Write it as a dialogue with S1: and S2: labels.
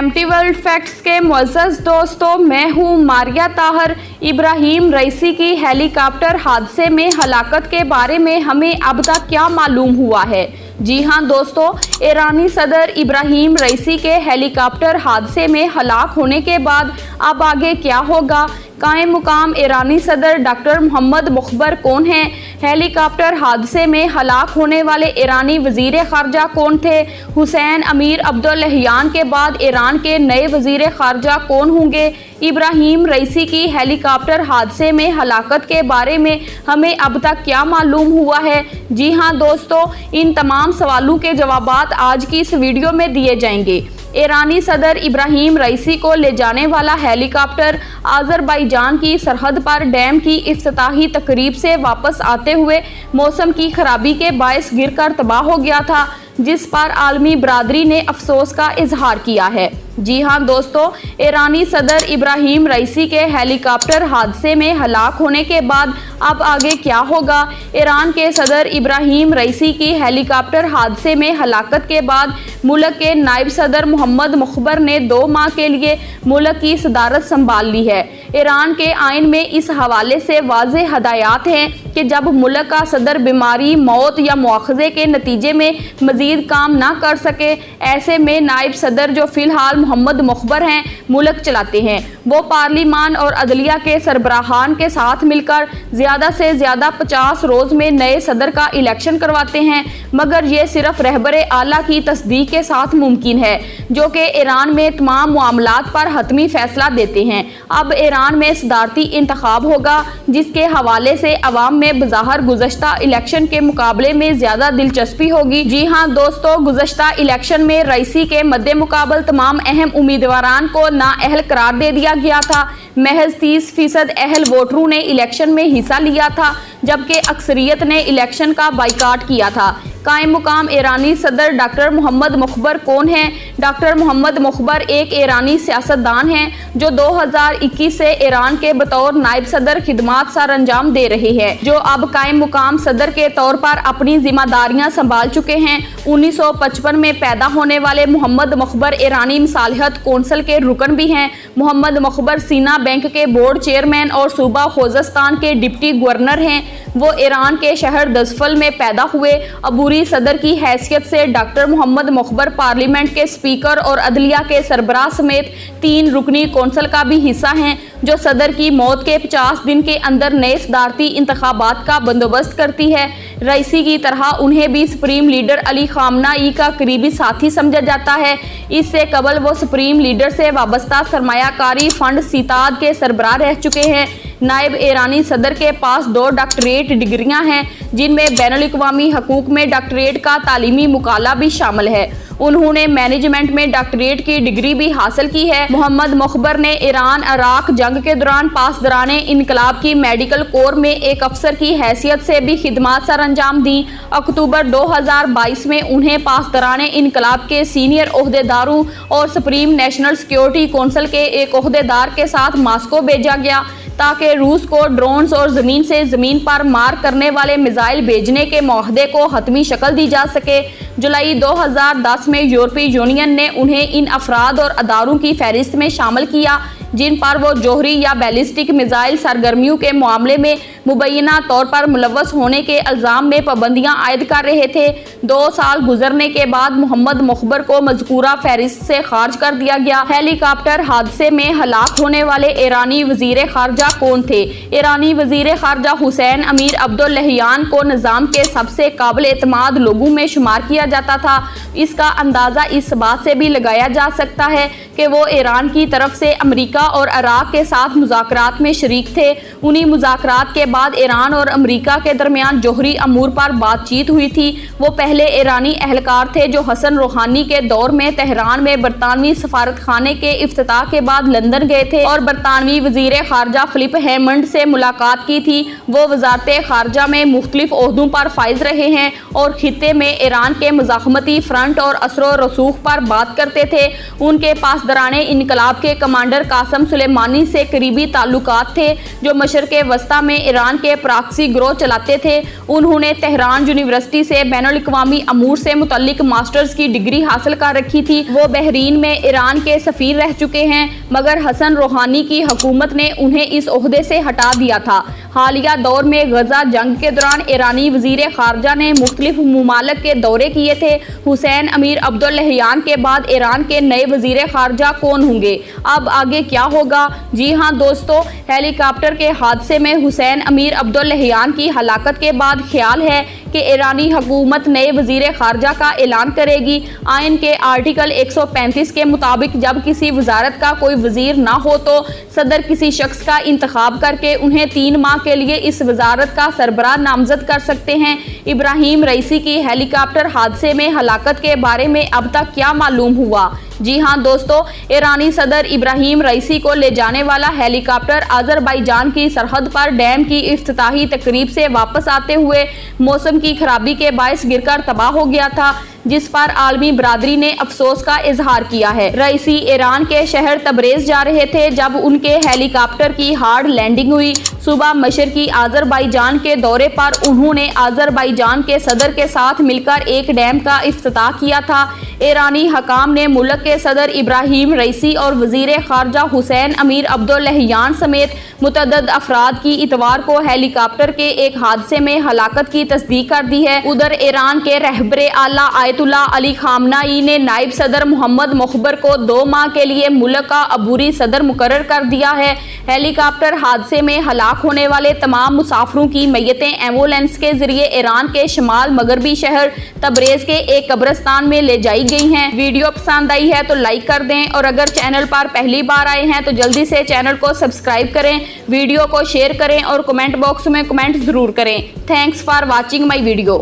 S1: Empty world facts के मुअज़्ज़ज़ दोस्तों, मैं हूँ मारिया ताहर। इब्राहिम रईसी की हेलीकॉप्टर हादसे में हलाकत के बारे में हमें अब तक क्या मालूम हुआ है? जी हाँ दोस्तों, ईरानी सदर इब्राहिम रईसी के हेलीकॉप्टर हादसे में हलाक होने के बाद अब आगे क्या होगा? कायम मुकाम ईरानी सदर डॉक्टर मोहम्मद मुखबर कौन हैं? हेलीकॉप्टर हादसे में हलाक होने वाले ईरानी वज़ीर ख़ारजा कौन थे? हुसैन अमीर अब्दुल्लाहियान के बाद ईरान के नए वज़ीर ख़ारजा कौन होंगे? इब्राहिम रईसी की हेलीकॉप्टर हादसे में हलाकत के बारे में हमें अब तक क्या मालूम हुआ है? जी हाँ दोस्तों, इन तमाम सवालों के जवाबात आज की इस वीडियो में दिए जाएंगे। ईरानी सदर इब्राहिम रईसी को ले जाने वाला हेलीकॉप्टर आज़रबाईजान की सरहद पर डैम की इफ्तिताही तकरीब से वापस आते हुए मौसम की खराबी के बायस गिरकर तबाह हो गया था, जिस पर आलमी बरादरी ने अफसोस का इजहार किया है। जी हाँ दोस्तों, ईरानी सदर इब्राहिम रईसी के हेलीकॉप्टर हादसे में हलाक होने के बाद अब आगे क्या होगा? ईरान के सदर इब्राहिम रईसी की हेलीकॉप्टर हादसे में हलाकत के बाद मुल्क के नायब सदर मोहम्मद मुखबर ने 2 माह के लिए मुल्क की सदारत संभाल ली है। ईरान के आइन में इस हवाले से वाज़ेह हदायत हैं कि जब मुल्क का सदर बीमारी, मौत या मुआखज़े के नतीजे में मज़ीद काम ना कर सके, ऐसे में नायब सदर जो फ़िलहाल मोहम्मद मुखबर हैं मुल्क चलाते हैं, वो पार्लिमान और अदलिया के सरबराहान के साथ मिलकर ज़्यादा से ज़्यादा 50 रोज़ में नए सदर का इलेक्शन करवाते हैं, मगर ये सिर्फ रहबर आला की तस्दीक के साथ मुमकिन है, जो कि ईरान में तमाम मामलात पर हतमी फैसला देते हैं। अब ईरान में सदारती इंतखाब होगा, जिसके हवाले से अवाम में बज़ाहिर गुज़श्ता इलेक्शन के मुकाबले में ज़्यादा दिलचस्पी होगी। जी हाँ दोस्तों, गुज़श्ता इलेक्शन में रईसी के मद्दे मुकाबल तमाम अहम उम्मीदवारान को नाअहल करार दे दिया गया था। महज 30% अहल वोटरों ने इलेक्शन में हिस्सा लिया था, जबकि अक्सरियत ने इलेक्शन का बाइकाट किया था। कायम मुकाम ईरानी सदर डॉक्टर मोहम्मद मुखबर कौन हैं? डॉक्टर मोहम्मद मुखबर एक ईरानी सियासतदान हैं जो 2021 से ईरान के बतौर नायब सदर खिदमात सर अंजाम दे रहे हैं, जो अब कायम मुकाम सदर के तौर पर अपनी जिम्मेदारियां संभाल चुके हैं। 1955 में पैदा होने वाले मोहम्मद मुखबर ईरानी मसालिहत कौंसिल के रुकन भी हैं। मोहम्मद मुखबर सीना बैंक के बोर्ड चेयरमैन और सूबा खोज़स्तान के डिप्टी गवर्नर हैं। वो ईरान के शहर दसफल में पैदा हुए। अबूरी सदर की हैसियत से डॉक्टर मोहम्मद मुखबर पार्लियामेंट के स्पीकर और अदलिया के सरबराह समेत 3 रुकनी कौंसिल का भी हिस्सा हैं, जो सदर की मौत के 50 दिन के अंदर नए सदारती इंतखाबात का बंदोबस्त करती है। रईसी की तरह उन्हें भी सुप्रीम लीडर अली खामनाई का करीबी साथी समझा जाता है। इससे कबल वो सुप्रीम लीडर से वाबस्ता सरमायाकारी फंड सीताद के सरबराह रह चुके हैं। नायब ईरानी सदर के पास 2 डॉक्टरेट डिग्रियां हैं, जिनमें बैनुल-अक़वामी हकूक़ में डॉक्टरेट का तालीमी मुकाला भी शामिल है। उन्होंने मैनेजमेंट में डॉक्टरेट की डिग्री भी हासिल की है। मोहम्मद मुखबर ने ईरान इराक जंग के दौरान पासदाराने इनकलाब की मेडिकल कोर में एक अफसर की हैसियत से भी खिदमात सर अंजाम दी। अक्टूबर 2022 में उन्हें पासदाराने इनकलाब के सीनियर ओहदेदारों और सुप्रीम नेशनल सिक्योरिटी कौंसिल के एक ओहदेदार के साथ मॉस्को भेजा गया, ताकि रूस को ड्रोन्स और ज़मीन से ज़मीन पर मार करने वाले मिसाइल भेजने के मुआहदे को हतमी शक्ल दी जा सके। जुलाई 2010 में यूरोपीय यूनियन ने उन्हें इन अफराद और अदारों की फहरिस्त में शामिल किया, जिन पर वो जोहरी या बैलिस्टिक मिसाइल सरगर्मियों के मामले में मुबैना तौर पर मुलव्वस होने के इल्ज़ाम में पाबंदियां आयद कर रहे थे। 2 साल गुजरने के बाद मोहम्मद मुखबर को मज़कूरा फहरिस्त से खारिज कर दिया गया। हेलीकॉप्टर हादसे में हलाक होने वाले ईरानी वज़ीर ख़ारजा कौन थे? ईरानी वज़ीर ख़ारजा हुसैन अमीर अब्दुल्लाहियान को निज़ाम के सबसे काबिल एतमाद लोगों में शुमार किया जाता था। इसका अंदाज़ा इस बात से भी लगाया जा सकता है कि वो ईरान की तरफ से अमरीका और इराक के साथ मुज़ाकरात में शरीक थे। उन्हीं मुज़ाकरात के बाद ईरान और अमरीका के दरमियान जोहरी अमूर पर बातचीत हुई थी। वो पहले ईरानी एहलकार थे जो हसन रूहानी के दौर में तेहरान में बरतानवी सफारत खाने के इफ्तिताह के बाद लंदन गए थे और बरतानवी वज़ीर ख़ारजा फिलिप हेमंड से मुलाकात की थी। वो वज़ारत ख़ारजा में मुख्तलिफ ओहदों पर फाइज रहे हैं और खित्ते में ईरान के मुज़ाहमती फ्रंट और असर व रसूख पर बात करते थे। उनके पासदाराने इनकलाब के कमांडर कासिम कासम सुलेमानी से करीबी ताल्लुकात थे, जो मशरक़े वस्ता में ईरान के प्रॉक्सी गिरोह चलाते थे। उन्होंने तेहरान यूनिवर्सिटी से बैनुल-अक़वामी अमूर से मुतल्लिक मास्टर्स की डिग्री हासिल कर रखी थी। वो बहरीन में ईरान के सफ़ीर रह चुके हैं, मगर हसन रूहानी की हुकूमत ने उन्हें इस ओहदे से हटा दिया था। हालिया दौर में गजा जंग के दौरान ईरानी वज़ीर ख़ारजा ने मुख्तलिफ मुमालिक के दौरे किए थे। हुसैन अमीर अब्दुल्लाहियान के बाद ईरान के नए वज़ीर ख़ारजा कौन होंगे? अब आगे क्या होगा? जी हाँ दोस्तों, हेलीकॉप्टर के हादसे में हुसैन अमीर अब्दुल्लाहियान की हलाकत के बाद ख्याल है कि ईरानी हुकूमत नए वज़ीर ख़ारजा का ऐलान करेगी। आइन के आर्टिकल 135 के मुताबिक जब किसी वजारत का कोई वज़ीर ना हो तो सदर किसी शख्स का इंतखाब करके उन्हें 3 माह के लिए इस वजारत का सरबराह नामजद कर सकते हैं। इब्राहीम रईसी की हेलीकॉप्टर हादसे में हलाकत के बारे में अब तक क्या मालूम हुआ? जी हाँ दोस्तों, ईरानी सदर इब्राहीम रईसी को ले जाने वाला हेलीकॉप्टर अज़रबैजान की सरहद पर डैम की इफ्तिताही तकरीब से वापस आते हुए मौसम की खराबी के बायस गिरकर तबाह हो गया था, जिस पर आलमी बरादरी ने अफसोस का इजहार किया है। रईसी ईरान के शहर तबरेज़ जा रहे थे जब उनके हेलीकॉप्टर की हार्ड लैंडिंग हुई। सुबह मशरकी अज़रबैजान के दौरे पर उन्होंने अज़रबैजान के सदर के साथ मिलकर एक डैम का इफ्तिताह किया था। ईरानी हकाम ने मुल्क के सदर इब्राहीम रईसी और वज़ीर ख़ारजा हुसैन अमीर अब्दुल्लाहियान समेत मुतअद्दिद अफराद की इतवार को हेलीकॉप्टर के एक हादसे में हलाकत की तस्दीक कर दी है। उधर ईरान के रहबरे आला आयतुल्लाह अली खामनाई ने नायब सदर मोहम्मद मुखबर को 2 माह के लिए मुल्क का अबूरी सदर मुकर्रर कर दिया है। हेलीकॉप्टर हादसे में हलाक होने वाले तमाम मुसाफिरों की मैयतें एम्बुलेंस के जरिए ईरान के शमाल मगरबी शहर तबरेज़ के एक कब्रिस्तान में ले जाई गई हैं। वीडियो पसंद आई है तो लाइक कर दें और अगर चैनल पर पहली बार आए हैं तो जल्दी से चैनल को सब्सक्राइब करें, वीडियो को शेयर करें और कमेंट बॉक्स में कमेंट ज़रूर करें। Thanks for watching my video.